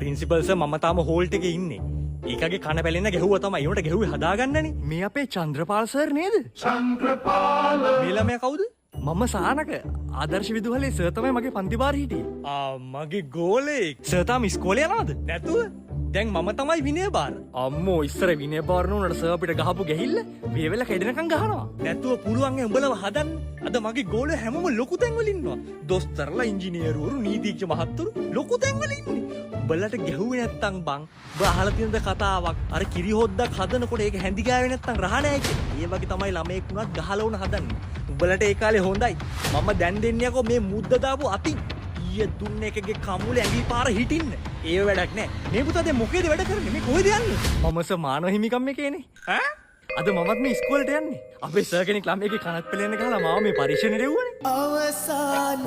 Principal sir මම තාම halt එකේ ඉන්නේ. ඒකගේ කන පැලෙන්න ගැහුවා තමයි. ඒකට ගැහුවේ හදාගන්නනේ. මේ අපේ චන්ද්‍රපාල් සර් නේද? චන්ද්‍රපාල. මේ ළමයා කවුද? මම සානක ආදර්ශ විදුහලේ සර් තමයි මගේ පන්ති බාර හිටියේ. මගේ ගෝලෙක්. සර් තාම ඉස්කෝලේ යනවද? නැතුව. දැන් මම තමයි විනය බාර. අම්මෝ ඉස්සර විනය බාර නුනට සර් අපිට ගහපු ගැහිල්ල වේවෙල කැඩෙනකන් ගහනවා. නැතුව පුළුවන් උඹලව හදන්න. අද මගේ ගෝලේ හැමෝම ලොකු තැන්වල ඉන්නවා. දොස්තරලා, ඉංජිනේරුවරු, නීතිඥ මහත්තුරු ලොකු තැන්වල ඉන්නේ. උඹලට ගැහුවේ නැත්තම් බං. උඹ අහලා තියෙනද කතාවක්? අර කිරි හොද්දක් හදනකොට ඒක හැඳි ගෑවේ නැත්තම් රහ නැහැ කියලා. ඒ වගේ තමයි ළමයෙක් වුණත් ගහලා උන හදන්නේ. උඹලට ඒ කාලේ හොඳයි. මම දැන් දෙන්නේකෝ මේ මුද්ද දාපු අතින්. ඊයේ දුන්න එකගේ කමුලේ ඇඟිලි පාර හිටින්න. ඒව වැඩක් නෑ. මේ පුතා දැන් මොකේද වැඩ කරන්නේ? මේ කොහෙද යන්නේ? මම මානව හිමිකම් එකේනේ. ඈ? අද මමත් මේ ඉස්කෝලේට යන්නේ. අපේ සර් කෙනෙක් ළමයිගේ කනත් පෙලෙන්න ගහලා මාව මේ පරීක්ෂණයට එව්වනේ. අවසාන